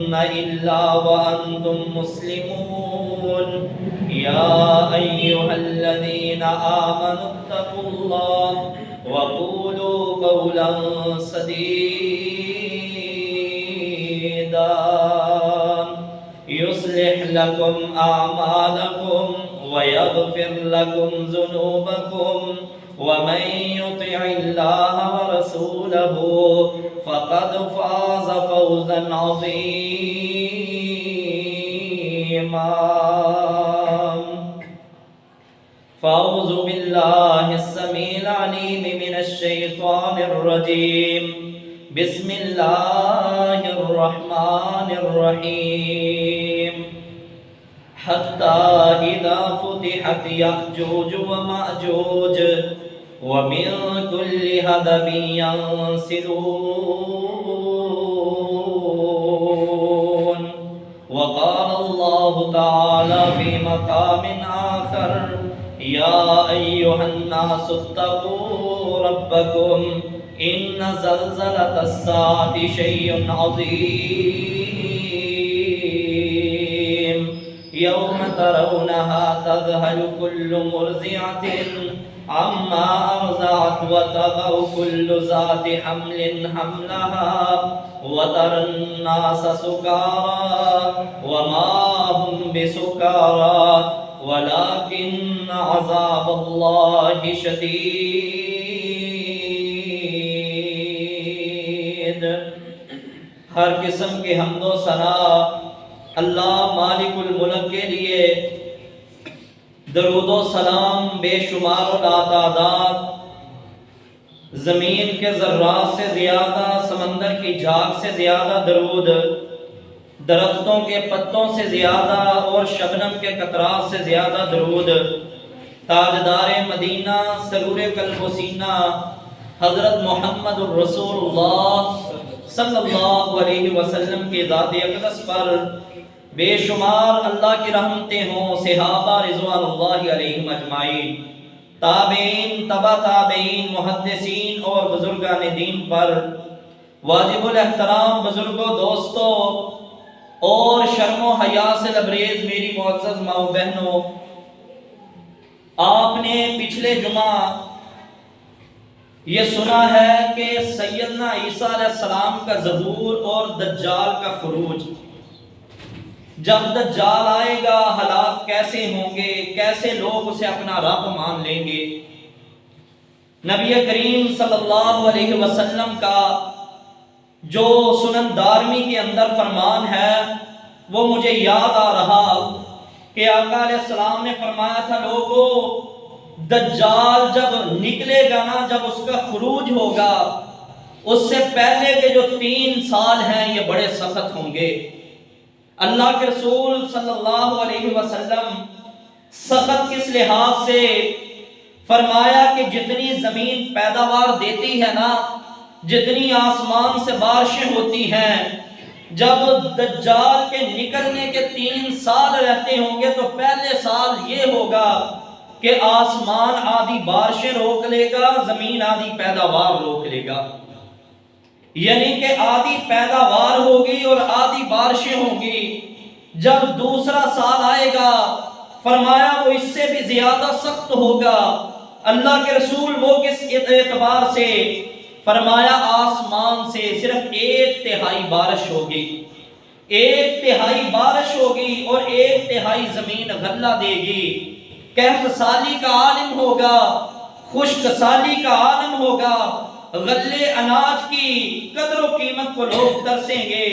إلا وأنتم مسلمون يا أيها الذين آمنوا اتقوا الله وقولوا قولا سديدا يصلح لكم أعمالكم ويغفر لكم ذنوبكم ومن يطع الله ورسوله فقد فاز فوزا عظيما. فأعوذ بالله السميع العليم من الشيطان الرجيم. بسم الله الرحمن الرحيم. حتى إذا فتحت يأجوج ومأجوج ومن كل هدب ينسلون. وقال الله تعالى في مقام آخر يا أيها الناس اتقوا ربكم إن زلزلة الساعة شيء عظيم يوم ترونها تذهل كل مرضعة عما أرضعت وتضع كل ذات حمل حملها وترى الناس سكارى وما هم بسكارى ولكن عذاب الله شدید. ہر قسم کے حمد و ثنا اللہ مالک الملک کے لیے، درود و سلام بے شمار و لاتعداد، زمین کے ذرات سے زیادہ، سمندر کی جھاگ سے زیادہ درود، درختوں کے پتوں سے زیادہ اور شبنم کے قطرات سے زیادہ درود تاجدار مدینہ سرور قلب و سینہ حضرت محمد الرسول اللہ صلی اللہ علیہ وسلم کی ذات اقدس پر بے شمار اللہ کی رحمتیں ہوں. صحابہ رضوان اللہ علیہم اجمعین، تابعین، تبع تابعین، محدثین اور بزرگان دین پر. واجب الاحترام بزرگوں، دوستوں اور شرم و حیا سے لبریز میری معزز ماؤں بہنوں، آپ نے پچھلے جمعہ یہ سنا ہے کہ سیدنا عیسیٰ علیہ السلام کا ظہور اور دجال کا خروج. جب دجال آئے گا حالات کیسے ہوں گے، کیسے لوگ اسے اپنا رب مان لیں گے. نبی کریم صلی اللہ علیہ وسلم کا جو سنن دارمی کے اندر فرمان ہے وہ مجھے یاد آ رہا کہ آقا علیہ السلام نے فرمایا تھا، لوگوں دجال جب نکلے گا نا، جب اس کا خروج ہوگا، اس سے پہلے کے جو 3 سال ہیں یہ بڑے سخت ہوں گے. اللہ کے رسول صلی اللہ علیہ وسلم سخت کس لحاظ سے فرمایا کہ جتنی زمین پیداوار دیتی ہے نا، جتنی آسمان سے بارشیں ہوتی ہیں، جب دجال کے نکلنے کے 3 سال رہتے ہوں گے تو پہلے سال یہ ہوگا کہ آسمان آدھی بارشیں روک لے گا، زمین آدھی پیداوار روک لے گا. یعنی کہ آدھی پیداوار ہوگی اور آدھی بارشیں ہوں گی. جب دوسرا سال آئے گا فرمایا وہ اس سے بھی زیادہ سخت ہوگا. اللہ کے رسول وہ کس اعتبار سے فرمایا آسمان سے صرف 1/3 بارش ہوگی، 1/3 بارش ہوگی اور 1/3 زمین غلہ دے گی. قحط سالی کا عالم ہوگا، خشک سالی کا عالم ہوگا، غلے اناج کی قدر و قیمت کو لوگ ترسیں گے.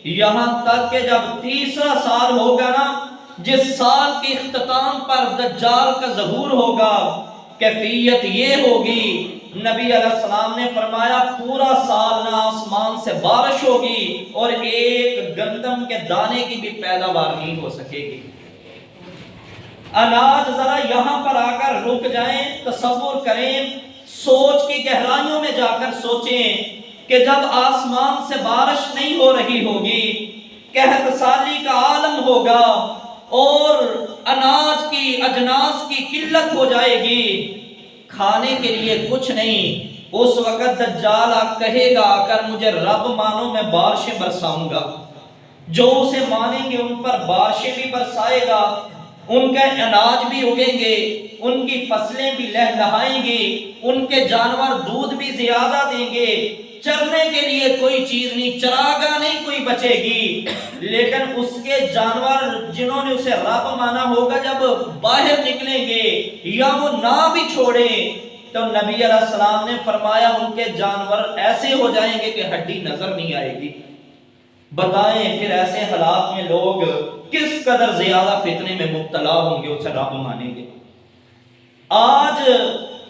یہاں تک کہ جب تیسرا سال ہوگا نا، جس سال کے اختتام پر دجال کا ظہور ہوگا، کیفیت یہ ہوگی، نبی علیہ السلام نے فرمایا پورا سال نہ آسمان سے بارش ہوگی اور ایک گندم کے دانے کی بھی پیداوار نہیں ہو سکے گی. اناج ذرا یہاں پر آ کر رک جائیں، تصور کریں، سوچ کی گہرائیوں میں جا کر سوچیں کہ جب آسمان سے بارش نہیں ہو رہی ہوگی، قحط سالی کا عالم ہوگا اور اناج کی اجناس کی قلت ہو جائے گی، کھانے کے لیے کچھ نہیں، اس وقت دجال کہے گا آ کر مجھے رب مانو میں بارشیں برساؤں گا، جو اسے مانیں گے ان پر بارشیں بھی برسائے گا، ان کا اناج بھی اگیں گے، ان کی فصلیں بھی لہلہائیں گی، ان کے جانور دودھ بھی زیادہ دیں گے، چرنے کے لیے کوئی چیز نہیں، چراگاہ نہیں کوئی بچے گی۔ لیکن اس کے جانور جنہوں نے اسے رب مانا ہوگا جب باہر نکلیں گے یا وہ نہ بھی چھوڑیں تو نبی علیہ السلام نے فرمایا ان کے جانور ایسے ہو جائیں گے کہ ہڈی نظر نہیں آئے گی۔ بتائیں پھر ایسے حالات میں لوگ کس قدر زیادہ فتنے میں مبتلا ہوں گے، اسے رب مانیں گے۔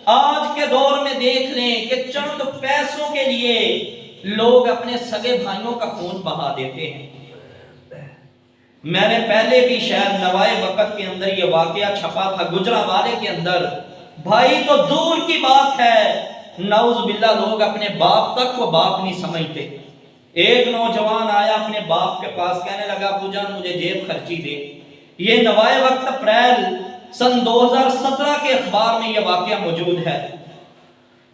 آج کے دور میں دیکھ لیں کہ چند پیسوں کے لیے لوگ اپنے سگے بھائیوں کا خون بہا دیتے ہیں۔ میں نے پہلے بھی شاید نوائے وقت کے اندر یہ واقعہ چھپا تھا، گجرانوالے کے اندر۔ بھائی تو دور کی بات ہے، نعوذ باللہ لوگ اپنے باپ تک کو باپ نہیں سمجھتے۔ ایک نوجوان آیا اپنے باپ کے پاس، کہنے لگا ابو جان مجھے جیب خرچی دے۔ یہ نوائے وقت اپریل سن 2017 کے اخبار میں یہ واقعہ موجود ہے۔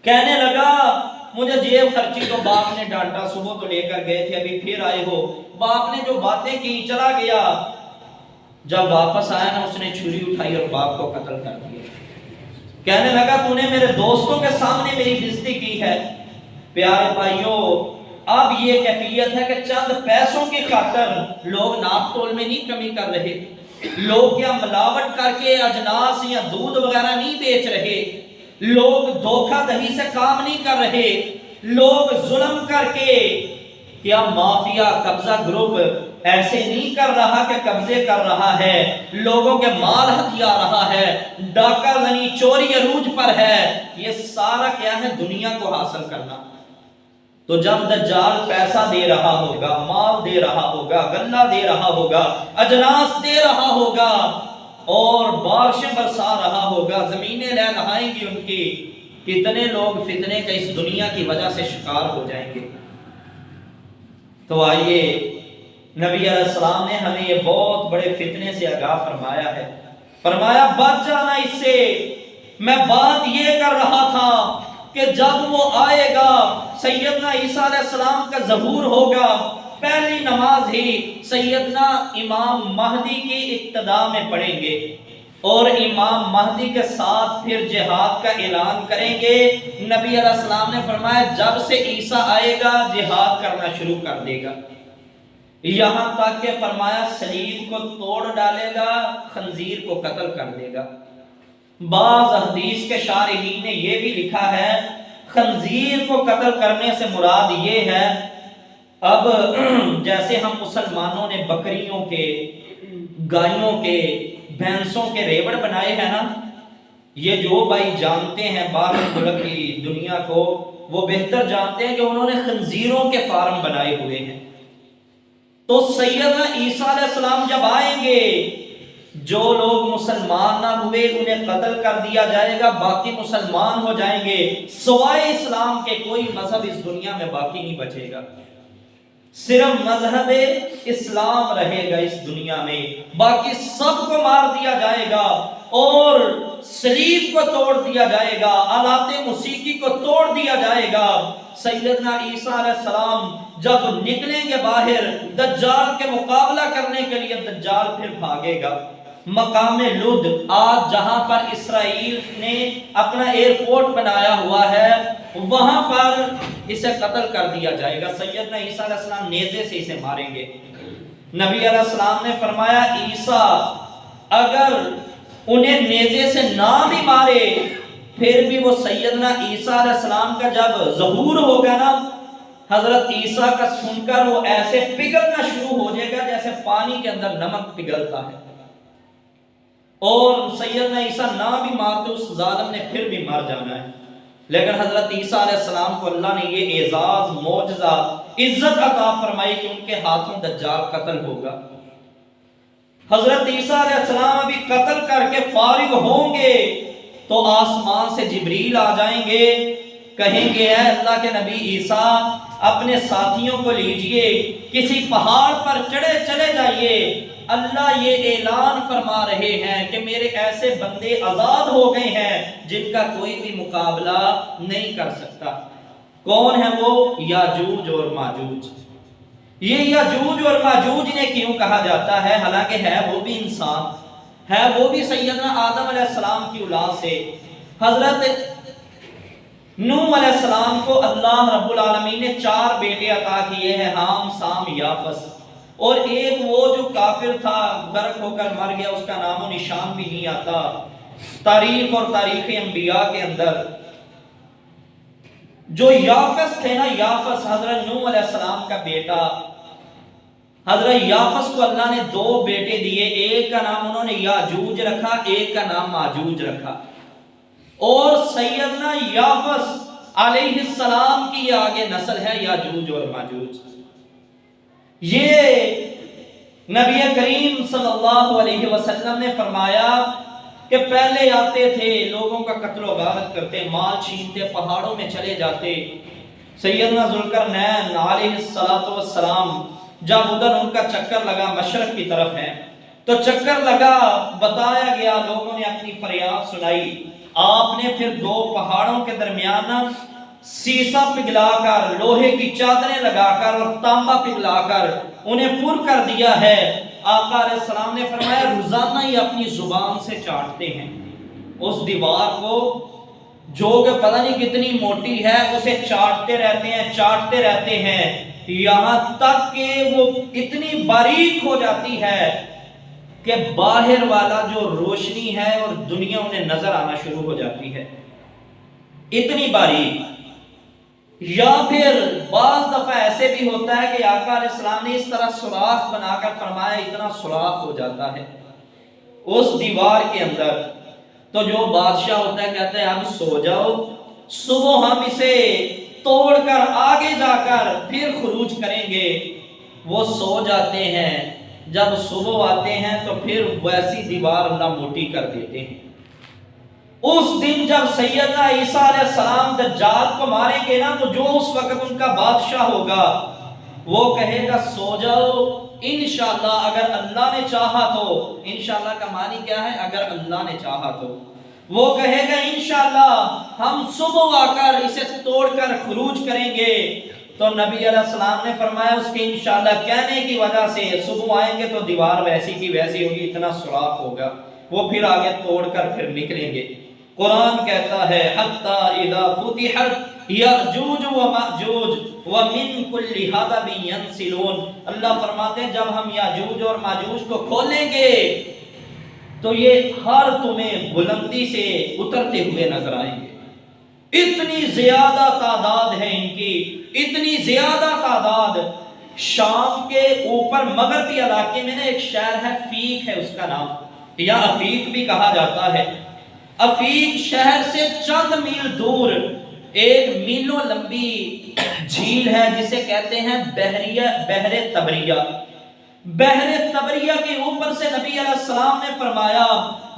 کہنے لگا مجھے جیب خرچی، تو باپ نے ڈانٹا، صبح تو لے کر گئے تھے ابھی پھر آئے ہو۔ باپ نے جو باتیں کی چلا گیا، جب واپس آیا نا اس نے چھری اٹھائی اور باپ کو قتل کر دیا۔ کہنے لگا تو نے میرے دوستوں کے سامنے میری بےزتی کی ہے۔ پیارے بھائیوں، اب یہ کیفیت ہے کہ چند پیسوں کی خاطر لوگ ناپ تول میں نہیں کمی کر رہے، لوگ کیا ملاوٹ کر کے اجناس یا دودھ وغیرہ نہیں بیچ رہے، لوگ دھوکہ دہی سے کام نہیں کر رہے، لوگ ظلم کر کے کیا مافیا قبضہ گروپ ایسے نہیں کر رہا کہ قبضے کر رہا ہے، لوگوں کے مال ہتھیا رہا ہے، ڈاکہ زنی چوری عروج پر ہے۔ یہ سارا کیا ہے؟ دنیا کو حاصل کرنا۔ تو جب دجال پیسہ دے رہا ہوگا، مال دے رہا ہوگا، غلہ دے رہا ہوگا، اجناس دے رہا ہوگا اور بارشیں برسا رہا ہوگا، زمینیں لہلہائیں گی ان کی، کتنے لوگ فتنے کا اس دنیا کی وجہ سے شکار ہو جائیں گے۔ تو آئیے نبی علیہ السلام نے ہمیں یہ بہت بڑے فتنے سے آگاہ فرمایا ہے۔ فرمایا بچ جانا اس سے۔ میں بات یہ کر رہا تھا کہ جب وہ آئے گا سیدنا عیسیٰ علیہ السلام کا ظہور ہوگا، پہلی نماز ہی سیدنا امام مہدی کی ابتدا میں پڑھیں گے اور امام مہدی کے ساتھ پھر جہاد کا اعلان کریں گے۔ نبی علیہ السلام نے فرمایا جب سے عیسیٰ آئے گا جہاد کرنا شروع کر دے گا، یہاں تک کہ فرمایا صلیب کو توڑ ڈالے گا، خنزیر کو قتل کر دے گا۔ بعض حدیث کے شارحین نے یہ بھی لکھا ہے خنزیر کو قتل کرنے سے مراد یہ ہے، اب جیسے ہم مسلمانوں نے بکریوں کے، گائیوں کے، بھینسوں کے ریوڑ بنائے ہیں نا، یہ جو بھائی جانتے ہیں باہر ملک کی دنیا کو، وہ بہتر جانتے ہیں کہ انہوں نے خنزیروں کے فارم بنائے ہوئے ہیں۔ تو سیدنا عیسیٰ علیہ السلام جب آئیں گے، جو لوگ مسلمان نہ ہوئے انہیں قتل کر دیا جائے گا، باقی مسلمان ہو جائیں گے، سوائے اسلام کے کوئی مذہب اس دنیا میں باقی نہیں بچے گا، صرف مذہب اسلام رہے گا اس دنیا میں، باقی سب کو مار دیا جائے گا اور صلیب کو توڑ دیا جائے گا، آلات موسیقی کو توڑ دیا جائے گا۔ سیدنا عیسیٰ علیہ السلام جب نکلیں گے باہر دجال کے مقابلہ کرنے کے لیے، دجال پھر بھاگے گا۔ مقام لد، آج جہاں پر اسرائیل نے اپنا ایئرپورٹ بنایا ہوا ہے، وہاں پر اسے قتل کر دیا جائے گا۔ سیدنا عیسیٰ علیہ السلام نیزے سے اسے ماریں گے۔ نبی علیہ السلام نے فرمایا عیسیٰ اگر انہیں نیزے سے نہ بھی مارے پھر بھی وہ سیدنا عیسیٰ علیہ السلام کا جب ظہور ہوگا نا، حضرت عیسیٰ کا سن کر وہ ایسے پگھلنا شروع ہو جائے گا جیسے پانی کے اندر نمک پگھلتا ہے، اور سیدنا عیسیٰ نہ بھی مارتے اس ظالم نے پھر بھی مر جانا ہے۔ لیکن حضرت عیسیٰ علیہ السلام کو اللہ نے یہ اعزاز، معجزہ، عزت عطا فرمائی کہ ان کے ہاتھوں دجال قتل ہوگا۔ حضرت عیسیٰ علیہ السلام ابھی قتل کر کے فارغ ہوں گے تو آسمان سے جبریل آ جائیں گے، کہیں گے اے اللہ کے نبی عیسیٰ اپنے ساتھیوں کو لیجئے، کسی پہاڑ پر چڑھے چلے جائیے، اللہ یہ اعلان فرما رہے ہیں کہ میرے ایسے بندے آزاد ہو گئے ہیں جن کا کوئی بھی مقابلہ نہیں کر سکتا۔ کون ہے وہ؟ یاجوج اور ماجوج۔ یہ یاجوج اور ماجوج انہیں کیوں کہا جاتا ہے؟ حالانکہ ہے وہ بھی انسان، ہے وہ بھی سیدنا آدم علیہ السلام کی اولاد سے۔ حضرت نوح علیہ السلام کو اللہ رب العالمین نے 4 بیٹے عطا کیے ہیں، حام، سام، یافس، اور ایک وہ جو کافر تھا غرق ہو کر مر گیا، اس کا نام و نشان بھی نہیں آتا تاریخ اور تاریخ انبیاء کے اندر۔ جو یافس تھے نا، یافس حضرت نوح علیہ السلام کا بیٹا، حضرت یافس کو اللہ نے 2 بیٹے دیے، ایک کا نام انہوں نے یاجوج رکھا، ایک کا نام ماجوج رکھا۔ اور سیدنا یافس علیہ السلام کی آگے نسل ہے یاجوج اور ماجوج۔ یہ نبی کریم صلی اللہ علیہ وسلم نے فرمایا کہ پہلے آتے تھے، لوگوں کا قتل و غارت کرتے، مال چھینتے، پہاڑوں میں چلے جاتے۔ سیدنا ذوالقرنین علیہ السلام جب ادھر ان کا چکر لگا، مشرق کی طرف ہے تو چکر لگا، بتایا گیا، لوگوں نے اپنی فریاد سنائی، آپ نے پھر 2 پہاڑوں کے درمیان سیسا پگھلا کر، لوہے کی چادریں لگا کر اور تانبا پگھلا کر انہیں پر کر دیا ہے۔ آقا علیہ السلام نے فرمایا روزانہ ہی اپنی زبان سے چاٹتے ہیں اس دیوار کو، جو کہ پتہ نہیں کتنی موٹی ہے، اسے چاٹتے رہتے ہیں، چاٹتے رہتے ہیں، یہاں تک کہ وہ اتنی باریک ہو جاتی ہے کہ باہر والا جو روشنی ہے اور دنیا انہیں نظر آنا شروع ہو جاتی ہے، اتنی باریک۔ یا پھر بعض دفعہ ایسے بھی ہوتا ہے کہ آقا علیہ السلام نے اس طرح سوراخ بنا کر فرمایا، اتنا سوراخ ہو جاتا ہے اس دیوار کے اندر، تو جو بادشاہ ہوتا ہے کہتا ہے اب سو جاؤ، صبح ہم اسے توڑ کر آگے جا کر پھر خروج کریں گے۔ وہ سو جاتے ہیں، جب صبح آتے ہیں تو پھر ویسی دیوار اللہ موٹی کر دیتے ہیں۔ اس دن جب سیدنا عیسیٰ علیہ السلام دجال کو ماریں گے نا، تو جو اس وقت ان کا بادشاہ ہوگا وہ کہے گا سو جاؤ، انشاءاللہ اگر اللہ نے چاہا تو۔ انشاءاللہ کا معنی کیا ہے؟ اگر اللہ نے چاہا تو۔ وہ کہے گا انشاءاللہ ہم صبح آ کر اسے توڑ کر خروج کریں گے۔ تو نبی علیہ السلام نے فرمایا اس کے انشاءاللہ کہنے کی وجہ سے صبح آئیں گے تو دیوار ویسی کی ویسی ہوگی، اتنا سوراخ ہوگا، وہ پھر آگے توڑ کر پھر نکلیں گے۔ قرآن کہتا ہے حتی اذا فتحت یأجوج و مأجوج ومن کل حدب ینسلون، اللہ فرماتے ہیں جب ہم یاجوج اور ماجوج کو کھولیں گے تو یہ ہر تمہیں بلندی سے اترتے ہوئے نظر آئیں گے۔ اتنی زیادہ تعداد ہے ان کی، اتنی زیادہ تعداد۔ شام کے اوپر مغربی علاقے میں ایک شہر ہے، فیق ہے اس کا نام، یا افیق بھی کہا جاتا ہے۔ افیق شہر سے چند میل دور ایک میلوں لمبی جھیل ہے جسے کہتے ہیں بحر تبریہ۔ بحر تبریہ کے اوپر سے نبی علیہ السلام نے فرمایا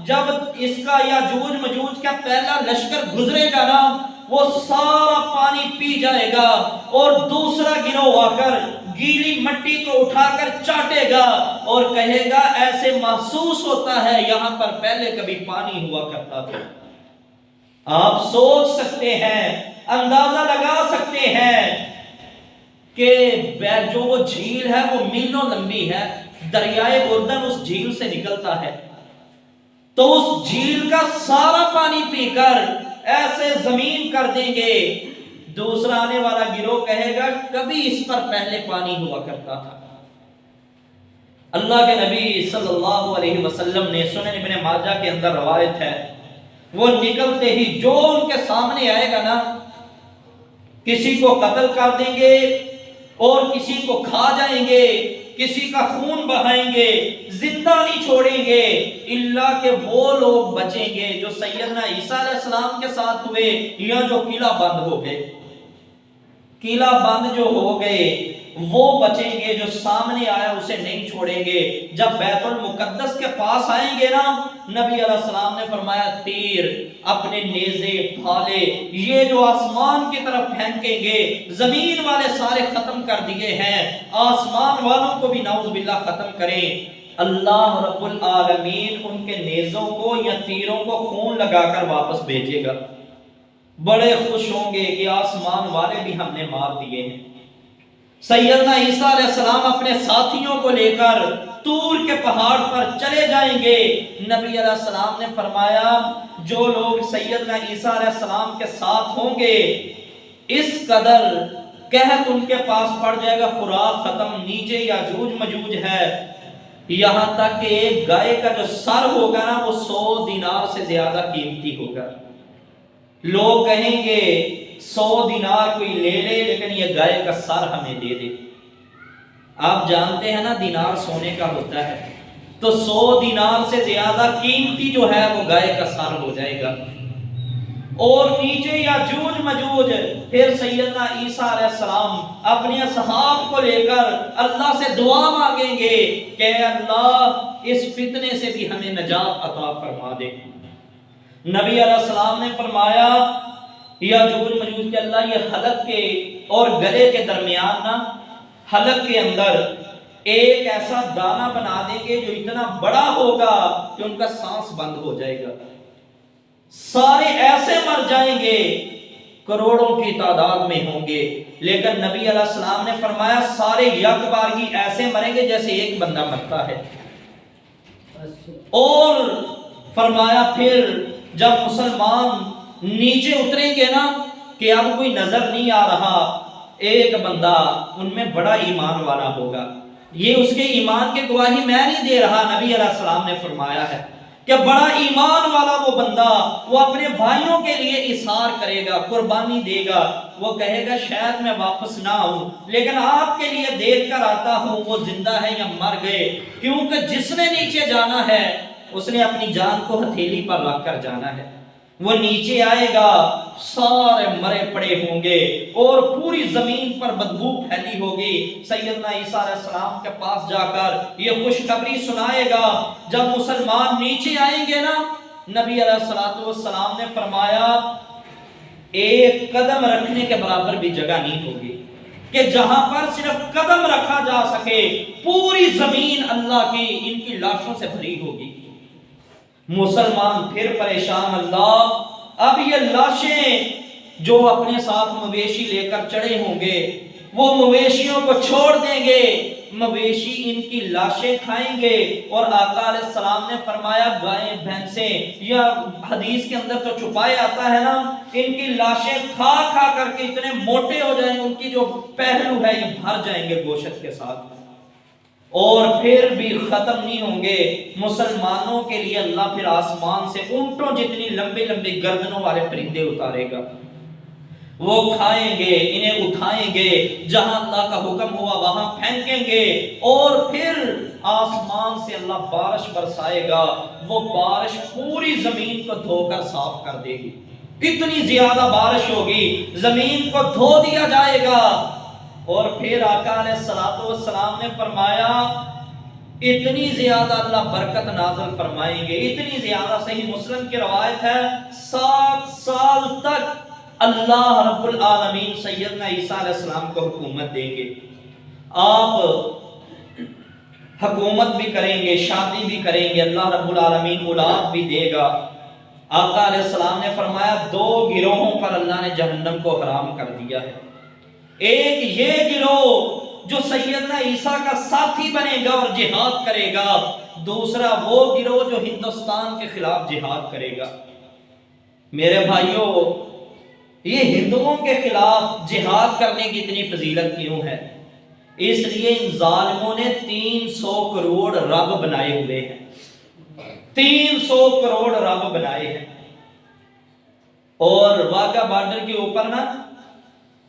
جب اس کا یاجوج مجوج کا پہلا لشکر گزرے گا نا، وہ سارا پانی پی جائے گا اور دوسرا گروہ آ کر گیلی مٹی کو اٹھا کر چاٹے گا اور کہے گا ایسے محسوس ہوتا ہے یہاں پر پہلے کبھی پانی ہوا کرتا تھا۔ آپ سوچ سکتے ہیں، اندازہ لگا سکتے ہیں کہ جو وہ جھیل ہے وہ میلوں لمبی ہے، دریائے اردن اس جھیل سے نکلتا ہے، تو اس جھیل کا سارا پانی پی کر ایسے زمین کر دیں گے۔ دوسرا آنے والا گروہ کہے گا کبھی اس پر پہلے پانی ہوا کرتا تھا۔ اللہ کے نبی صلی اللہ علیہ وسلم نے سنن ابن ماجہ کے اندر روایت ہے، وہ نکلتے ہی جو ان کے سامنے آئے گا نا، کسی کو قتل کر دیں گے اور کسی کو کھا جائیں گے، کسی کا خون بہائیں گے، زندہ نہیں چھوڑیں گے، الا کہ وہ لوگ بچیں گے جو سیدنا عیسیٰ علیہ السلام کے ساتھ ہوئے یا جو قلعہ بند ہو گئے۔ قلعہ بند جو ہو گئے وہ بچیں گے، جو سامنے آیا اسے نہیں چھوڑیں گے۔ جب بیت المقدس کے پاس آئیں گے نا، نبی علیہ السلام نے فرمایا تیر، اپنے نیزے، بھالے، یہ جو آسمان کی طرف پھینکیں گے، زمین والے سارے ختم کر دیے ہیں، آسمان والوں کو بھی نعوذ باللہ ختم کریں۔ اللہ رب العالمین ان کے نیزوں کو یا تیروں کو خون لگا کر واپس بھیجے گا، بڑے خوش ہوں گے کہ آسمان والے بھی ہم نے مار دیے ہیں۔ سیدنا عیسیٰ علیہ السلام اپنے ساتھیوں کو لے کر طور کے پہاڑ پر چلے جائیں گے۔ نبی علیہ السلام نے فرمایا جو لوگ سیدنا عیسیٰ علیہ السلام کے ساتھ ہوں گے اس قدر قحط ان کے پاس پڑ جائے گا، خوراک ختم، نیچے یاجوج مجوج ہے، یہاں تک کہ ایک گائے کا جو سر ہوگا نا وہ 100 دینار سے زیادہ قیمتی ہوگا۔ لوگ کہیں گے 100 دینار کوئی لے لے لیکن یہ گائے کا سر ہمیں دے دے۔ آپ جانتے ہیں نا دینار سونے کا ہوتا ہے، تو 100 دینار سے زیادہ قیمتی جو ہے وہ گائے کا سر ہو جائے گا۔ اور نیچے یاجوج مجوج، پھر سیدنا عیسیٰ علیہ السلام اپنے اصحاب کو لے کر اللہ سے دعا مانگیں گے کہ اے اللہ اس فتنے سے بھی ہمیں نجات عطا فرما دے۔ نبی علیہ السلام نے فرمایا یاجوج مجوج کہ اللہ یہ حلق کے اور گلے کے درمیان نا، حلق کے اندر ایک ایسا دانہ بنا دیں گے جو اتنا بڑا ہوگا کہ ان کا سانس بند ہو جائے گا، سارے ایسے مر جائیں گے، کروڑوں کی تعداد میں ہوں گے، لیکن نبی علیہ السلام نے فرمایا سارے یک بارگی ایسے مریں گے جیسے ایک بندہ مرتا ہے۔ اور فرمایا پھر جب مسلمان نیچے اتریں گے نا کہ اب کوئی نظر نہیں آ رہا، ایک بندہ ان میں بڑا ایمان والا ہوگا، یہ اس کے ایمان کی گواہی میں نہیں دے رہا، نبی علیہ السلام نے فرمایا ہے کہ بڑا ایمان والا وہ بندہ وہ اپنے بھائیوں کے لیے اثار کرے گا، قربانی دے گا، وہ کہے گا شاید میں واپس نہ آؤں لیکن آپ کے لیے دیکھ کر آتا ہوں وہ زندہ ہے یا مر گئے، کیونکہ جس نے نیچے جانا ہے اس نے اپنی جان کو ہتھیلی پر رکھ کر جانا ہے۔ وہ نیچے آئے گا، سارے مرے پڑے ہوں گے اور پوری زمین پر بدبو پھیلی ہوگی۔ سیدنا عیسیٰ علیہ السلام کے پاس جا کر یہ خوشخبری سنائے گا۔ جب مسلمان نیچے آئیں گے نا، نبی علیہ السلام نے فرمایا ایک قدم رکھنے کے برابر بھی جگہ نہیں ہوگی کہ جہاں پر صرف قدم رکھا جا سکے، پوری زمین اللہ کی ان کی لاشوں سے بھری ہوگی۔ مسلمان پھر پریشان، اللہ اب یہ لاشیں جو اپنے ساتھ مویشی لے کر چڑھے ہوں گے وہ مویشیوں کو چھوڑ دیں گے، مویشی ان کی لاشیں کھائیں گے، اور آقا علیہ السلام نے فرمایا گائیں بھینسیں، یا حدیث کے اندر تو چھپائے آتا ہے نا، ان کی لاشیں کھا کھا کر کے اتنے موٹے ہو جائیں گے، ان کی جو پہلو ہے یہ بھر جائیں گے گوشت کے ساتھ، اور پھر بھی ختم نہیں ہوں گے۔ مسلمانوں کے لیے اللہ پھر آسمان سے اونٹوں جتنی لمبی لمبی گردنوں والے پرندے اتارے گا، وہ کھائیں گے، انہیں اٹھائیں گے، جہاں اللہ کا حکم ہوا وہاں پھینکیں گے، اور پھر آسمان سے اللہ بارش برسائے گا، وہ بارش پوری زمین کو دھو کر صاف کر دے گی، اتنی زیادہ بارش ہوگی، زمین کو دھو دیا جائے گا۔ اور پھر آقا علیہ السلام نے فرمایا اتنی زیادہ اللہ برکت نازل فرمائیں گے، اتنی زیادہ، صحیح مسلم کی روایت ہے 7 سال تک اللہ رب العالمین سیدنا عیسیٰ علیہ السلام کو حکومت دیں گے، آپ حکومت بھی کریں گے، شادی بھی کریں گے، اللہ رب العالمین اولاد بھی دے گا۔ آقا علیہ السلام نے فرمایا 2 گروہوں پر اللہ نے جہنم کو حرام کر دیا ہے، ایک یہ گروہ جو سیدنا عیسیٰ کا ساتھی بنے گا اور جہاد کرے گا، دوسرا وہ گروہ جو ہندوستان کے خلاف جہاد کرے گا۔ میرے بھائیوں، یہ ہندوؤں کے خلاف جہاد کرنے کی اتنی فضیلت کیوں ہے؟ اس لیے ان ظالموں نے 300 کروڑ رب بنائے ہوئے ہیں، 300 کروڑ رب بنائے ہیں، اور واگا بارڈر کے اوپر نا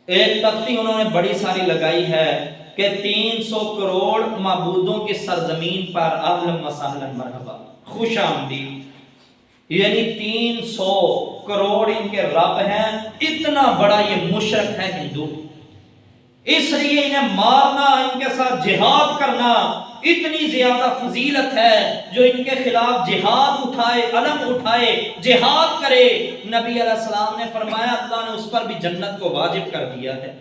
ایک تختی انہوں نے بڑی ساری لگائی ہے کہ 300 کروڑ معبودوں کی سرزمین پر اہلا و سہلا مرحبا، خوش آمدید، یعنی 300 کروڑ ان کے رب ہیں، اتنا بڑا یہ مشرک ہے ہندو، اس لیے انہیں مارنا، ان کے ساتھ جہاد کرنا اتنی زیادہ فضیلت ہے، جو ان کے خلاف جہاد اٹھائے، علم اٹھائے، جہاد کرے، نبی علیہ السلام نے فرمایا اللہ نے اس پر بھی جنت کو واجب کر دیا ہے۔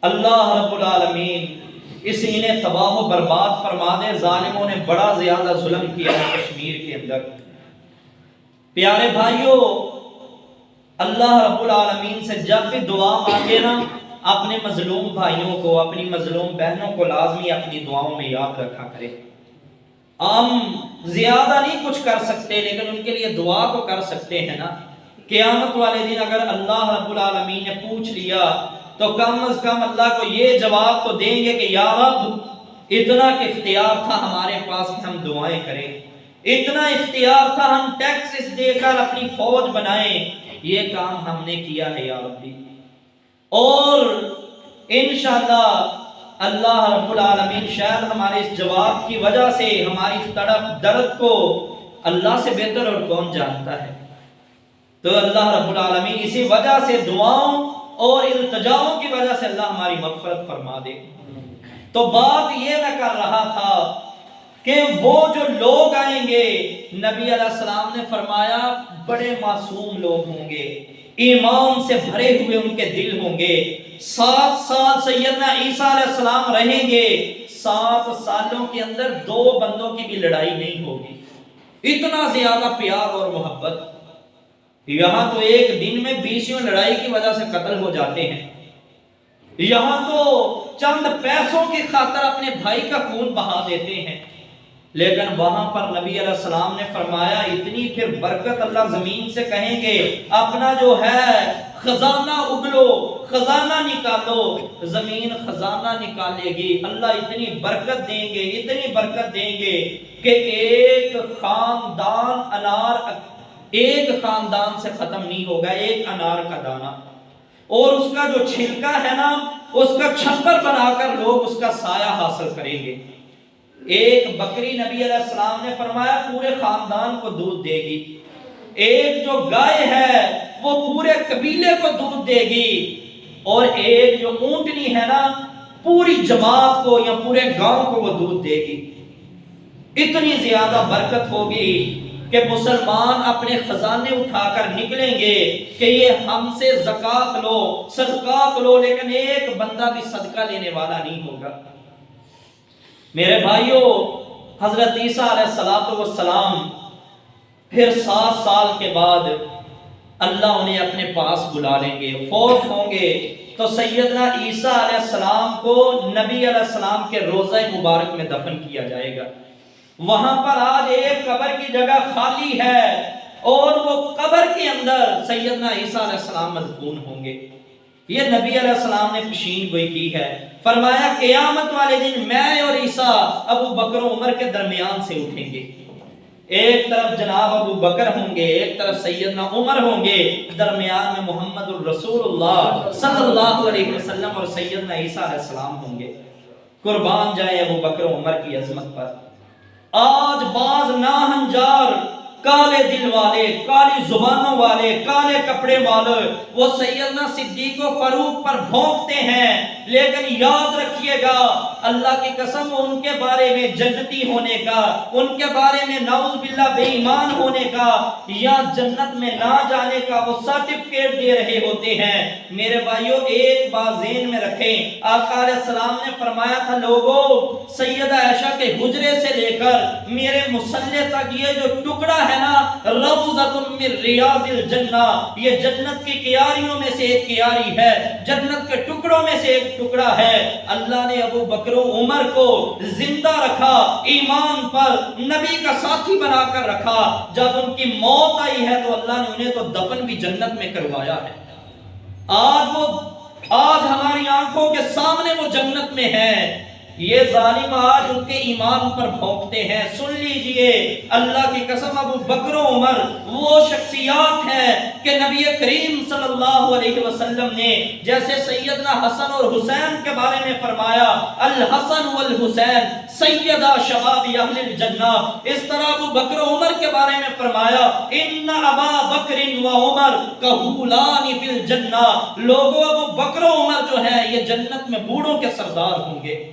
اللہ رب العالمین اس انہیں تباہ و برباد فرما دے، ظالموں نے بڑا زیادہ ظلم کیا ہے کشمیر کے اندر۔ پیارے بھائیوں، اللہ رب العالمین سے جب بھی دعا مانگے نا، اپنے مظلوم بھائیوں کو، اپنی مظلوم بہنوں کو لازمی اپنی دعاؤں میں یاد رکھا کرے۔ ہم زیادہ نہیں کچھ کر سکتے لیکن ان کے لیے دعا تو کر سکتے ہیں نا۔ قیامت والے دن اگر اللہ رب العالمین نے پوچھ لیا تو کم از کم اللہ کو یہ جواب تو دیں گے کہ یا رب اتنا اختیار تھا ہمارے پاس کہ ہم دعائیں کریں، اتنا اختیار تھا ہم ٹیکسز دے کر اپنی فوج بنائیں، یہ کام ہم نے کیا ہے یا ربی۔ اور انشاءاللہ اللہ رب العالمین شاید ہمارے اس جواب کی وجہ سے ہماری اس تڑپ درد کو اللہ سے بہتر اور کون جانتا ہے، تو اللہ رب العالمین اسی وجہ سے دعاؤں اور التجاؤں کی وجہ سے اللہ ہماری مغفرت فرما دے۔ تو بات یہ میں کر رہا تھا کہ وہ جو لوگ آئیں گے، نبی علیہ السلام نے فرمایا بڑے معصوم لوگ ہوں گے، ایمان سے بھرے ہوئے ان کے دل ہوں گے۔ 7 سال سیدنا عیسیٰ علیہ السلام رہیں گے، 7 سالوں کے اندر 2 بندوں کی بھی لڑائی نہیں ہوگی، اتنا زیادہ پیار اور محبت۔ یہاں تو ایک دن میں 20 لڑائی کی وجہ سے قتل ہو جاتے ہیں، یہاں تو چند پیسوں کی خاطر اپنے بھائی کا خون بہا دیتے ہیں، لیکن وہاں پر نبی علیہ السلام نے فرمایا اتنی پھر برکت اللہ زمین سے کہیں گے اپنا جو ہے خزانہ اگلو، خزانہ نکالو، زمین خزانہ نکالے گی، اللہ اتنی برکت دیں گے، اتنی برکت دیں گے کہ ایک خاندان سے ختم نہیں ہوگا ایک انار کا دانہ، اور اس کا جو چھلکا ہے نا اس کا چھپر بنا کر لوگ اس کا سایہ حاصل کریں گے۔ ایک بکری نبی علیہ السلام نے فرمایا پورے خاندان کو دودھ دے گی، ایک جو گائے ہے وہ پورے قبیلے کو دودھ دے گی، اور ایک جو اونٹنی ہے نا پوری جماعت کو یا پورے گاؤں کو وہ دودھ دے گی۔ اتنی زیادہ برکت ہوگی کہ مسلمان اپنے خزانے اٹھا کر نکلیں گے کہ یہ ہم سے زکوٰۃ لو، صدقات لو، لیکن ایک بندہ بھی صدقہ لینے والا نہیں ہوگا۔ میرے بھائیوں، حضرت عیسیٰ علیہ السلام پھر 7 سال کے بعد اللہ انہیں اپنے پاس بلا لیں گے، فوت ہوں گے، تو سیدنا عیسیٰ علیہ السلام کو نبی علیہ السلام کے روضہ مبارک میں دفن کیا جائے گا۔ وہاں پر آج ایک قبر کی جگہ خالی ہے اور وہ قبر کے اندر سیدنا عیسیٰ علیہ السلام مدفون ہوں گے۔ یہ نبی علیہ السلام نے پیشین گوئی کی ہے، فرمایا قیامت والے دن میں اور عیسیٰ ابو بکر و عمر کے درمیان سے اٹھیں گے، ایک طرف جناب ابو بکر ہوں گے، ایک طرف سیدنا عمر ہوں گے، درمیان میں محمد الرسول اللہ صلی اللہ علیہ وسلم اور سیدنا عیسیٰ علیہ السلام ہوں گے۔ قربان جائے ابو بکر و عمر کی عظمت پر۔ آج بعض ناہنجار کالے دل والے، کالی زبانوں والے، کالے کپڑے والے وہ سیدنا صدیق و فاروق پر بھونکتے ہیں، لیکن یاد رکھیے گا اللہ کی قسم ان کے بارے میں جنتی ہونے کا، ان کے بارے میں نعوذ باللہ بے ایمان ہونے کا یا جنت میں نہ جانے کا وہ سرٹیفکیٹ دے رہے ہوتے ہیں۔ میرے بھائیوں ایک بات ذہن میں رکھیں، آقا علیہ السلام نے فرمایا تھا لوگوں سیدہ عائشہ کے حجرے سے لے کر میرے مصلی تک یہ جو ٹکڑا ہے نا روضۃ من ریاض الجنہ، یہ جنت کی کیاریوں میں سے ایک کیاری ہے، جنت کے ٹکڑوں میں سے ایک ٹکڑا ہے۔ اللہ نے ابو بکر و عمر کو زندہ رکھا، ایمان پر نبی کا ساتھی بنا کر رکھا، جب ان کی موت آئی ہے تو اللہ نے انہیں تو دفن بھی جنت میں کروایا ہے۔ آج ہماری آنکھوں کے سامنے وہ جنت میں ہے، یہ ظالم آج ان کے ایمان پر بھونکتے ہیں۔ سن لیجئے اللہ کی قسم ابو بکر و عمر وہ شخصیات ہیں کہ نبی کریم صلی اللہ علیہ وسلم نے جیسے سیدنا حسن اور حسین کے بارے میں فرمایا الحسن والحسین سیدہ شباب اہل الجنہ، اس طرح ابو بکر و عمر کے بارے میں فرمایا ان ابا بکر و عمر کہولان فی الجنہ، لوگوں ابو بکر و عمر جو ہیں یہ جنت میں بوڑھوں کے سردار ہوں گے۔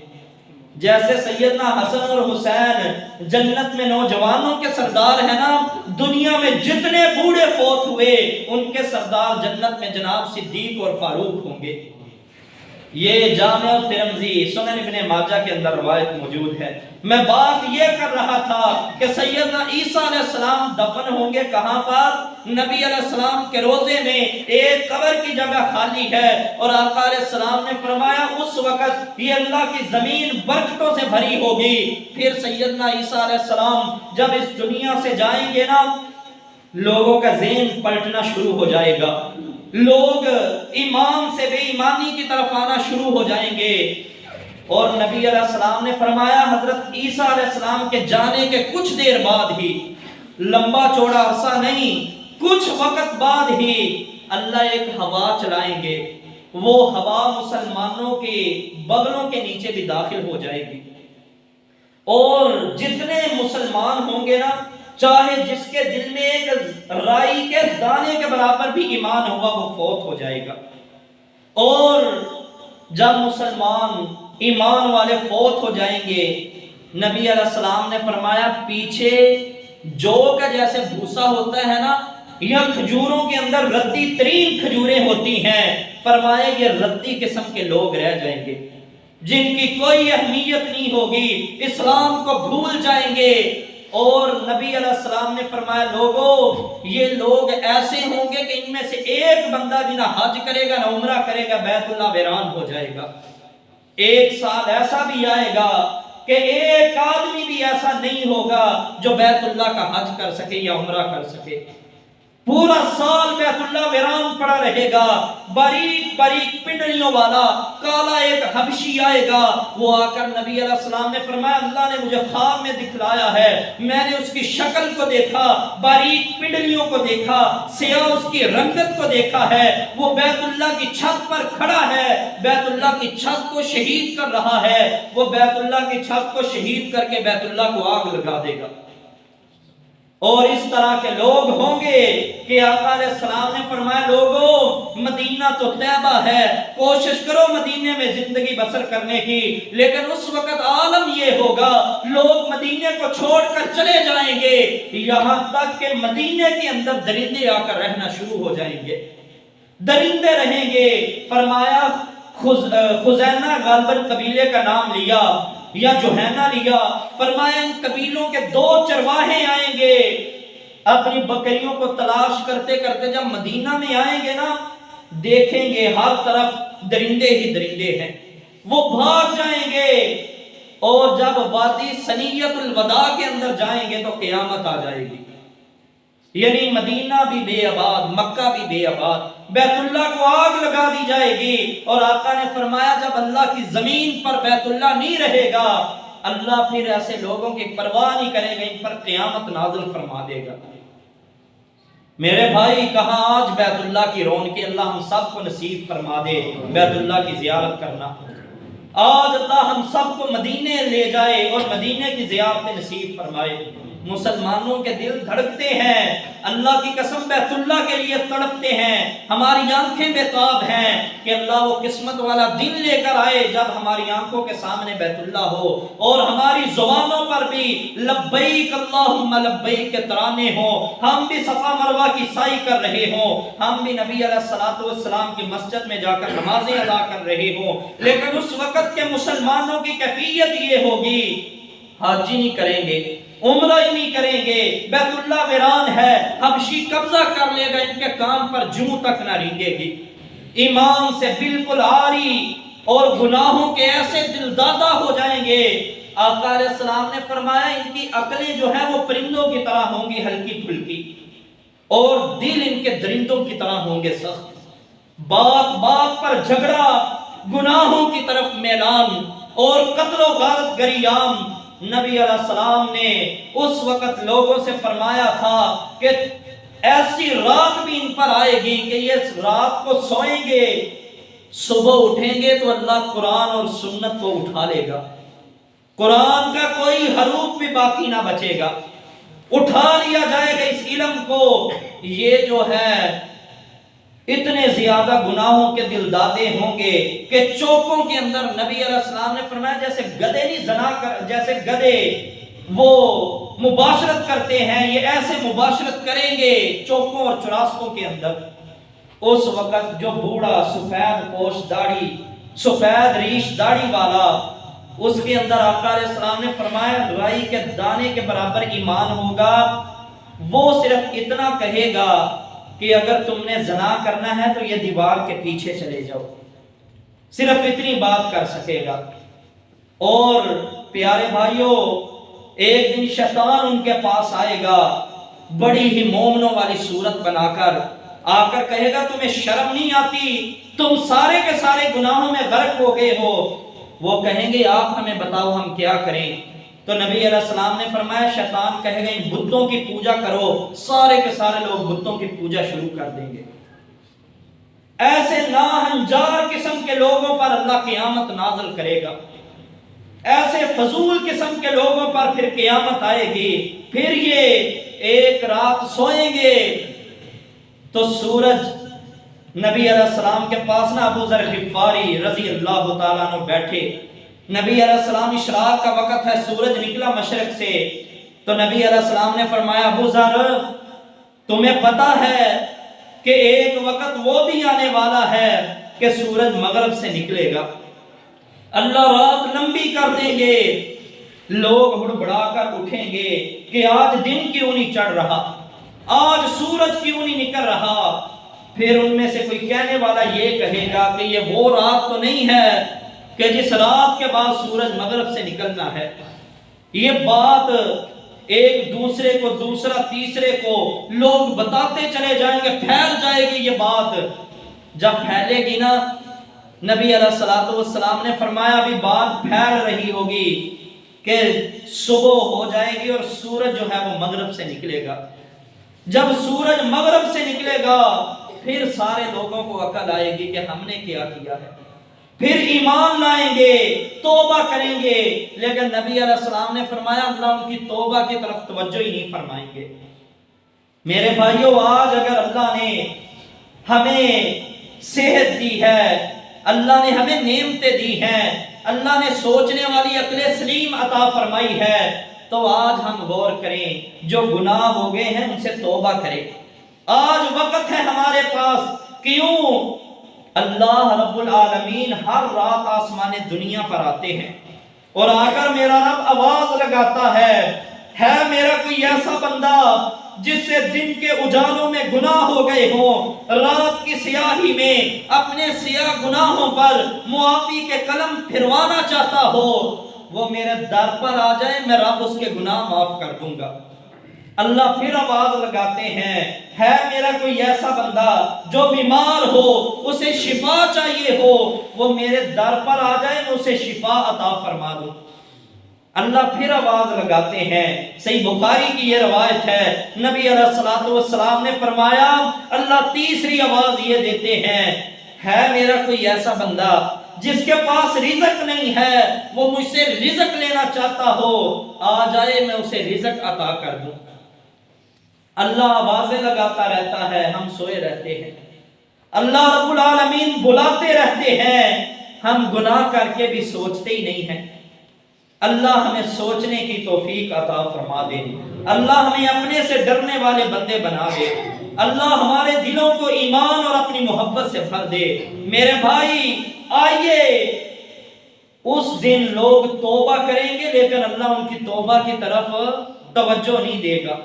جیسے سیدنا حسن اور حسین جنت میں نوجوانوں کے سردار ہیں نا، دنیا میں جتنے بوڑھے فوت ہوئے ان کے سردار جنت میں جناب صدیق اور فاروق ہوں گے۔ یہ جامع ترمذی سنن ابن ماجہ کے اندر روایت موجود ہے۔ میں بات یہ کر رہا تھا کہ سیدنا عیسیٰ علیہ السلام دفن ہوں گے کہاں پر؟ نبی علیہ السلام کے روزے میں ایک قبر کی جگہ خالی ہے، اور آقا علیہ السلام نے فرمایا اس وقت یہ اللہ کی زمین برکتوں سے بھری ہوگی۔ پھر سیدنا عیسیٰ علیہ السلام جب اس دنیا سے جائیں گے نا، لوگوں کا ذہن پلٹنا شروع ہو جائے گا، لوگ ایمان سے بے ایمانی کی طرف آنا شروع ہو جائیں گے۔ اور نبی علیہ السلام نے فرمایا حضرت عیسیٰ علیہ السلام کے جانے کے کچھ دیر بعد ہی، لمبا چوڑا عرصہ نہیں، کچھ وقت بعد ہی اللہ ایک ہوا چلائیں گے، وہ ہوا مسلمانوں کے بغلوں کے نیچے بھی داخل ہو جائے گی، اور جتنے مسلمان ہوں گے نا، چاہے جس کے دل میں ایک رائی کے دانے کے برابر بھی ایمان ہوا، وہ فوت ہو جائے گا۔ اور جب مسلمان ایمان والے فوت ہو جائیں گے، نبی علیہ السلام نے فرمایا پیچھے جو کا جیسے بھوسا ہوتا ہے نا، یا کھجوروں کے اندر ردی ترین کھجوریں ہوتی ہیں، فرمایا یہ ردی قسم کے لوگ رہ جائیں گے جن کی کوئی اہمیت نہیں ہوگی، اسلام کو بھول جائیں گے۔ اور نبی علیہ السلام نے فرمایا لوگوں، یہ لوگ ایسے ہوں گے کہ ان میں سے ایک بندہ بھی نہ حج کرے گا نہ عمرہ کرے گا، بیت اللہ ویران ہو جائے گا۔ ایک سال ایسا بھی آئے گا کہ ایک آدمی بھی ایسا نہیں ہوگا جو بیت اللہ کا حج کر سکے یا عمرہ کر سکے، پورا سال بیت اللہ ویران پڑا رہے گا۔ باریک باریک پنڈلیوں والا کالا ایک حبشی آئے گا، وہ آ کر نبی علیہ السلام نے فرمایا اللہ نے مجھے خواب میں دکھلایا ہے، میں نے اس کی شکل کو دیکھا، باریک پنڈلیوں کو دیکھا، سیاہ اس کی رنگت کو دیکھا ہے، وہ بیت اللہ کی چھت پر کھڑا ہے، بیت اللہ کی چھت کو شہید کر رہا ہے، وہ بیت اللہ کی چھت کو شہید کر کے بیت اللہ کو آگ لگا دے گا۔ اور اس طرح کے لوگ ہوں گے کہ آقا علیہ السلام نے فرمایا لوگوں، مدینہ تو طیبہ ہے، کوشش کرو مدینے میں زندگی بسر کرنے کی، لیکن اس وقت عالم یہ ہوگا لوگ مدینے کو چھوڑ کر چلے جائیں گے، یہاں تک کہ مدینے کے اندر درندے آ کر رہنا شروع ہو جائیں گے، درندے رہیں گے۔ فرمایا خزینہ غالباً قبیلے کا نام لیا یا جوہینہ لیا، فرمایا ان قبیلوں کے 2 چرواہے آئیں گے، اپنی بکریوں کو تلاش کرتے کرتے جب مدینہ میں آئیں گے نا، دیکھیں گے ہر طرف درندے ہی درندے ہیں، وہ بھاگ جائیں گے، اور جب وادی ثنیۃ الوداع کے اندر جائیں گے تو قیامت آ جائے گی، یعنی مدینہ بھی بے آباد، مکہ بھی بے آباد، بیت اللہ کو آگ لگا دی جائے گی۔ اور آقا نے فرمایا جب اللہ کی زمین پر بیت اللہ نہیں رہے گا، اللہ پھر ایسے لوگوں کی پرواہ نہیں کرے گا، ان پر قیامت نازل فرما دے گا۔ میرے بھائی کہاں آج بیت اللہ کی رونقیں، اللہ ہم سب کو نصیب فرما دے بیت اللہ کی زیارت کرنا، آج اللہ ہم سب کو مدینے لے جائے اور مدینے کی زیارت نصیب فرمائے۔ مسلمانوں کے دل دھڑکتے ہیں، اللہ کی قسم بیت اللہ کے لیے تڑپتے ہیں، ہماری آنکھیں بے تاب ہیں کہ اللہ وہ قسمت والا دن لے کر آئے جب ہماری آنکھوں کے سامنے بیت اللہ ہو، اور ہماری زبانوں پر بھی لبیک اللہم لبیک کے ترانے ہوں، ہم بھی صفا مروہ کی سعی کر رہے ہوں، ہم بھی نبی علیہ السلام کی مسجد میں جا کر نمازیں ادا کر رہے ہوں، لیکن اس وقت کے مسلمانوں کی کیفیت یہ ہوگی حج ہی نہیں کریں گے، عمرہ ہی نہیں کریں گے، بیت اللہ ویران ہے، حبشی قبضہ کر لے گا، ان کے کام پر جوں تک نہ رینگے گی، ایمان سے بالکل عاری اور گناہوں کے ایسے دل دادا ہو جائیں گے۔ آقا علیہ السلام نے فرمایا ان کی عقلیں جو ہیں وہ پرندوں کی طرح ہوں گی ہلکی پھلکی، اور دل ان کے درندوں کی طرح ہوں گے سخت، بات بات پر جھگڑا، گناہوں کی طرف میلان اور قتل و غارت گری عام۔ نبی علیہ السلام نے اس وقت لوگوں سے فرمایا تھا کہ ایسی رات بھی ان پر آئے گی کہ یہ رات کو سوئیں گے، صبح اٹھیں گے تو اللہ قرآن اور سنت کو اٹھا لے گا، قرآن کا کوئی حروف بھی باقی نہ بچے گا، اٹھا لیا جائے گا اس علم کو۔ یہ جو ہے اتنے زیادہ گناہوں کے دل دادے ہوں گے کہ چوکوں کے اندر نبی علیہ السلام نے فرمایا جیسے گدھے نہیں زنا کر، جیسے گدھے وہ مباشرت کرتے ہیں، یہ ایسے مباشرت کریں گے چوکوں اور چوراستوں کے اندر۔ اس وقت جو بوڑھا سفید پوش داڑھی سفید ریش داڑھی والا، اس کے اندر آقا علیہ السلام نے فرمایا رائی کے دانے کے برابر ایمان ہوگا، وہ صرف اتنا کہے گا کہ اگر تم نے زنا کرنا ہے تو یہ دیوار کے پیچھے چلے جاؤ، صرف اتنی بات کر سکے گا۔ اور پیارے بھائیوں، ایک دن شیطان ان کے پاس آئے گا بڑی ہی مومنوں والی صورت بنا کر، آ کر کہے گا تمہیں شرم نہیں آتی، تم سارے کے سارے گناہوں میں غرق ہو گئے ہو۔ وہ کہیں گے آپ ہمیں بتاؤ ہم کیا کریں؟ تو نبی علیہ السلام نے فرمایا شیطان کہے گا ان بتوں کی پوجا کرو، سارے کے سارے لوگ بتوں کی پوجا شروع کر دیں گے۔ ایسے ناہنجار قسم کے لوگوں پر اللہ قیامت نازل کرے گا، ایسے فضول قسم کے لوگوں پر پھر قیامت آئے گی۔ پھر یہ ایک رات سوئیں گے تو سورج، نبی علیہ السلام کے پاس نا ابو ذر غفاری رضی اللہ تعالیٰ عنہ بیٹھے، نبی علیہ السلام اشراق کا وقت ہے، سورج نکلا مشرق سے، تو نبی علیہ السلام نے فرمایا ابو ذر تمہیں پتا ہے کہ ایک وقت وہ بھی آنے والا ہے کہ سورج مغرب سے نکلے گا، اللہ رات لمبی کر دیں گے، لوگ ہڑبڑا کر اٹھیں گے کہ آج دن کیوں نہیں چڑھ رہا، آج سورج کیوں نہیں نکل رہا۔ پھر ان میں سے کوئی کہنے والا یہ کہے گا کہ یہ وہ رات تو نہیں ہے کہ جس رات کے بعد سورج مغرب سے نکلنا ہے۔ یہ بات ایک دوسرے کو، دوسرا تیسرے کو لوگ بتاتے چلے جائیں گے، پھیل جائے گی یہ بات۔ جب پھیلے گی نا، نبی علیہ السلام نے فرمایا ابھی بات پھیل رہی ہوگی کہ صبح ہو جائے گی اور سورج جو ہے وہ مغرب سے نکلے گا۔ جب سورج مغرب سے نکلے گا پھر سارے لوگوں کو عقل آئے گی کہ ہم نے کیا کیا ہے، پھر ایمان لائیں گے، توبہ کریں گے، لیکن نبی علیہ السلام نے فرمایا اللہ ان کی توبہ کی طرف توجہ ہی نہیں فرمائیں گے۔ میرے بھائیوں، آج اگر اللہ نے ہمیں صحت دی ہے، اللہ نے ہمیں نعمتیں دی ہیں، اللہ نے سوچنے والی عقل سلیم عطا فرمائی ہے، تو آج ہم غور کریں، جو گناہ ہو گئے ہیں ان سے توبہ کریں۔ آج وقت ہے ہمارے پاس، کیوں؟ اللہ رب العالمین ہر رات آسمان دنیا پر آتے ہیں اور آ کر میرا رب آواز لگاتا ہے میرا کوئی ایسا بندہ جس سے دن کے اجالوں میں گناہ ہو گئے ہوں، رات کی سیاہی میں اپنے سیاہ گناہوں پر معافی کے قلم پھروانا چاہتا ہو، وہ میرے در پر آ جائے، میں رب اس کے گناہ معاف کر دوں گا۔ اللہ پھر آواز لگاتے ہیں ہے میرا کوئی ایسا بندہ جو بیمار ہو، اسے شفا چاہیے ہو، وہ میرے در پر آ جائے، میں اسے شفا عطا فرما دوں۔ اللہ پھر آواز لگاتے ہیں، صحیح بخاری کی یہ روایت ہے، نبی علیہ السلام نے فرمایا اللہ تیسری آواز یہ دیتے ہیں ہے میرا کوئی ایسا بندہ جس کے پاس رزق نہیں ہے، وہ مجھ سے رزق لینا چاہتا ہو، آ جائے میں اسے رزق عطا کر دوں۔ اللہ آوازیں لگاتا رہتا ہے، ہم سوئے رہتے ہیں، اللہ رب العالمین بلاتے رہتے ہیں، ہم گناہ کر کے بھی سوچتے ہی نہیں ہیں۔ اللہ ہمیں سوچنے کی توفیق عطا فرما دے، اللہ ہمیں اپنے سے ڈرنے والے بندے بنا دے، اللہ ہمارے دلوں کو ایمان اور اپنی محبت سے بھر دے۔ میرے بھائی آئیے، اس دن لوگ توبہ کریں گے لیکن اللہ ان کی توبہ کی طرف توجہ نہیں دے گا۔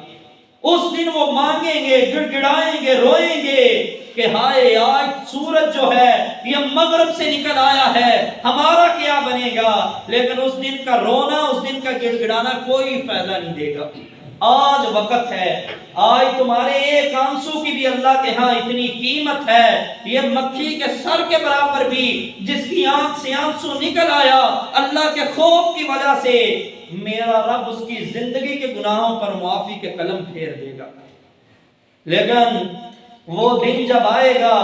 اس دن وہ مانگیں گے، گڑ گڑائیں گے، روئیں گے کہ ہائے آج سورج جو ہے یہ مغرب سے نکل آیا ہے، ہمارا کیا بنے گا؟ لیکن اس دن کا رونا، اس دن کا گڑ گڑانا کوئی فائدہ نہیں دے گا۔ آج وقت ہے، آج تمہارے ایک آنسو کی بھی اللہ کے ہاں اتنی قیمت ہے، یہ مکھی کے سر کے برابر بھی جس کی آنکھ سے آنسو نکل آیا اللہ کے خوف کی وجہ سے، میرا رب اس کی زندگی کے گناہوں پر معافی کے قلم پھیر دے گا۔ لیکن وہ دن جب آئے گا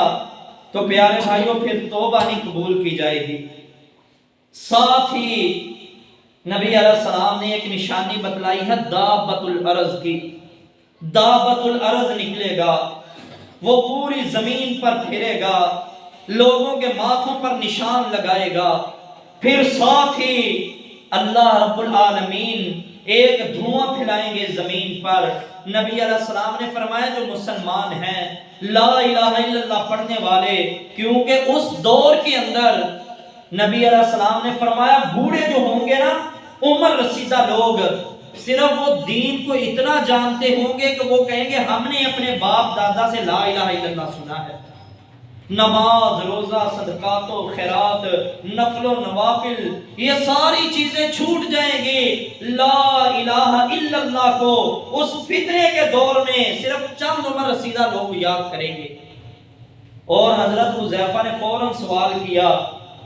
تو پیارے بھائیوں پھر توبہ نہیں قبول کی جائے گی۔ ساتھ ہی نبی علیہ السلام نے ایک نشانی بتلائی ہے دابت الارض کی، دابت الارض نکلے گا، وہ پوری زمین پر پھرے گا، لوگوں کے ماتھوں پر نشان لگائے گا، پھر ساتھ ہی اللہ رب العالمین ایک دھواں پھیلائیں گے زمین پر۔ نبی علیہ السلام نے فرمایا جو مسلمان ہیں لا الہ الا اللہ پڑھنے والے، کیونکہ اس دور کے اندر نبی علیہ السلام نے فرمایا بوڑھے جو ہوں گے نا، عمر رسیدہ لوگ، صرف وہ دین کو اتنا جانتے ہوں گے کہ وہ کہیں گے ہم نے اپنے باپ دادا سے لا الہ الا اللہ سنا ہے، نماز روزہ صدقات و خیرات نفل و نوافل یہ ساری چیزیں چھوٹ جائیں گی، لا الہ الا اللہ کو اس فتنے کے دور میں صرف چند عمر رسیدہ لوگ یاد کریں گے۔ اور حضرت حذیفہ نے فوراً سوال کیا،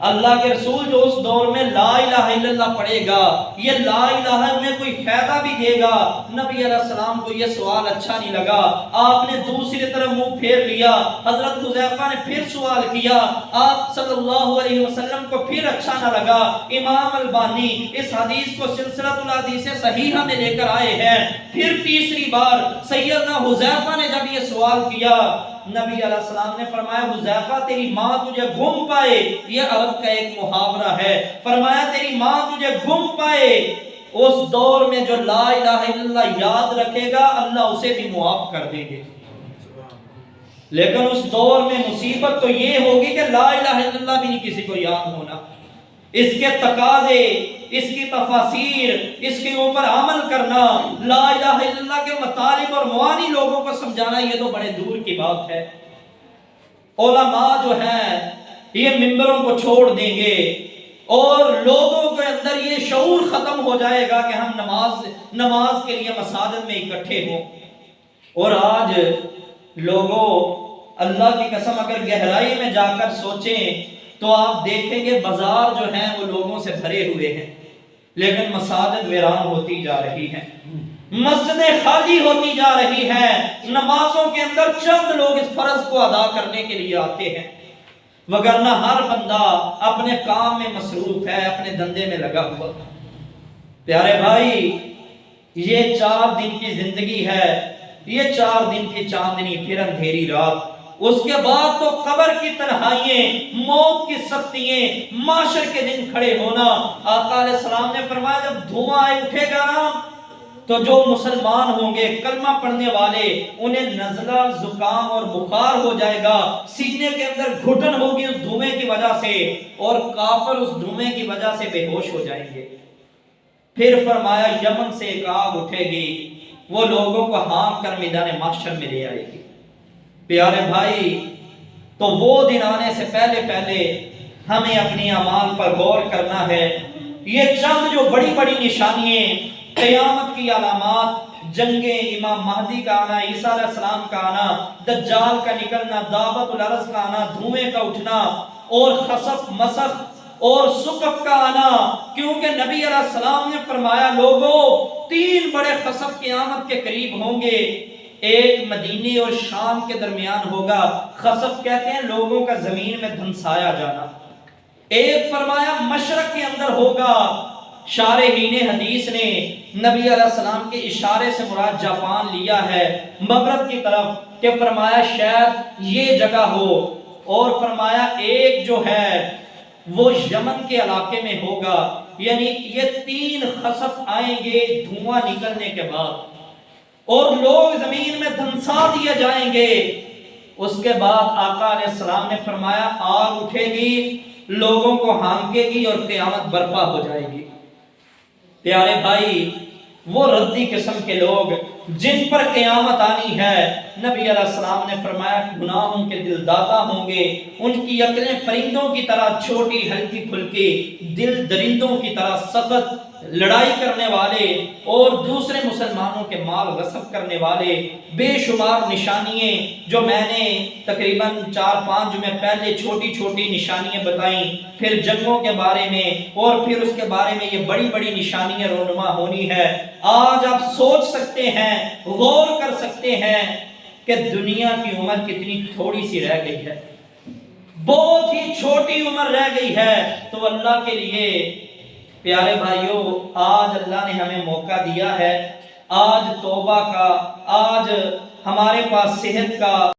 اللہ کے رسول جو اس دور میں لا الہ الا اللہ پڑھے گا، یہ لا الہ میں کوئی فائدہ بھی دے گا؟ نبی علیہ السلام کو یہ سوال اچھا نہیں لگا، آپ نے دوسری طرف منہ پھیر لیا۔ حضرت حذیفہ نے پھر سوال کیا، آپ صلی اللہ علیہ وسلم کو پھر اچھا نہ لگا۔ امام البانی اس حدیث کو سلسلۃ الاحادیث صحیحہ میں لے کر آئے ہیں۔ پھر تیسری بار سیدنا حذیفہ نے جب یہ سوال کیا، نبی علیہ السلام نے فرمایا حذیفہ تیری ماں تجھے گم پائے، یہ عرب کا ایک محاورہ ہے، فرمایا تیری ماں تجھے گم پائے، اس دور میں جو لا الہ الا اللہ یاد رکھے گا اللہ اسے بھی معاف کر دیں گے۔ لیکن اس دور میں مصیبت تو یہ ہوگی کہ لا الہ الا اللہ بھی نہیں کسی کو یاد ہونا، اس کے تقاضے، اس کی تفاسیر، اس کے اوپر عمل کرنا، لا الہ الا اللہ کے مطالب اور معانی لوگوں کو سمجھانا یہ تو بڑے دور کی بات ہے۔ علماء جو ہیں یہ ممبروں کو چھوڑ دیں گے اور لوگوں کے اندر یہ شعور ختم ہو جائے گا کہ ہم نماز کے لیے مساجد میں اکٹھے ہوں۔ اور آج لوگوں، اللہ کی قسم اگر گہرائی میں جا کر سوچیں تو آپ دیکھیں گے بازار جو ہیں وہ لوگوں سے بھرے ہوئے ہیں، لیکن مساجد ویران ہوتی جا رہی ہیں، مسجدیں خالی ہوتی جا رہی ہیں، نمازوں کے اندر چند لوگ اس فرض کو ادا کرنے کے لیے آتے ہیں، وگرنہ ہر بندہ اپنے کام میں مصروف ہے، اپنے دندے میں لگا ہوا۔ پیارے بھائی، یہ 4 دن کی زندگی ہے، یہ 4 دن کی چاندنی پھر اندھیری رات، اس کے بعد تو قبر کی تنہائییں، موت کی سختیاں، معاشر کے دن کھڑے ہونا۔ آقا علیہ السلام نے فرمایا جب دھواں اٹھے گا نا تو جو مسلمان ہوں گے کلمہ پڑھنے والے انہیں نزلہ، زکام اور بخار ہو جائے گا، سینے کے اندر گھٹن ہوگی اس دھوئیں کی وجہ سے، اور کافر اس دھوئیں کی وجہ سے بے ہوش ہو جائیں گے۔ پھر فرمایا یمن سے ایک آگ اٹھے گی، وہ لوگوں کو ہانک کر میدان محشر میں لے آئے گی۔ پیارے بھائی، تو وہ دن آنے سے پہلے ہمیں اپنی اعمال پر غور کرنا ہے۔ یہ چند جو بڑی بڑی نشانیاں، قیامت کی علامات، جنگیں، امام مہدی کا آنا، عیسیٰ علیہ السلام کا آنا، دجال کا نکلنا، دعوت الارض کا آنا، دھوئیں کا اٹھنا، اور خسف مسخ اور سقف کا آنا، کیونکہ نبی علیہ السلام نے فرمایا لوگوں 3 بڑے خسف قیامت کے قریب ہوں گے۔ ایک مدینے اور شام کے درمیان ہوگا، خسف کہتے ہیں لوگوں کا زمین میں دھنسایا جانا۔ ایک فرمایا مشرق کے اندر ہوگا، شارحین حدیث نے نبی علیہ السلام کے اشارے سے مراد جاپان لیا ہے، مغرب کی طرف، کہ فرمایا شاید یہ جگہ ہو، اور فرمایا ایک جو ہے وہ یمن کے علاقے میں ہوگا۔ یعنی یہ 3 خسف آئیں گے دھواں نکلنے کے بعد، اور لوگ زمین میں دھنسا دیے جائیں گے۔ اس کے بعد آقا علیہ السلام نے فرمایا آگ اٹھے گی، لوگوں کو ہانکے گی اور قیامت برپا ہو جائے گی۔ پیارے بھائی، وہ ردی قسم کے لوگ جن پر قیامت آنی ہے، نبی علیہ السلام نے فرمایا گناہوں کے دل داتا ہوں گے، ان کی عقلیں پرندوں کی طرح چھوٹی ہلکی پھلکی، دل درندوں کی طرح سخت، لڑائی کرنے والے اور دوسرے مسلمانوں کے مال غصب کرنے والے۔ بے شمار نشانیاں جو میں نے تقریباً 4-5 جمعے پہلے چھوٹی چھوٹی نشانیاں بتائیں، پھر جنگوں کے بارے میں، اور پھر اس کے بارے میں یہ بڑی بڑی نشانیاں رونما ہونی ہے۔ آج آپ سوچ سکتے ہیں، غور کر سکتے ہیں کہ دنیا کی عمر کتنی تھوڑی سی رہ گئی ہے، بہت ہی چھوٹی عمر رہ گئی ہے۔ تو اللہ کے لیے پیارے بھائیوں، آج اللہ نے ہمیں موقع دیا ہے، آج توبہ کا، آج ہمارے پاس صحت کا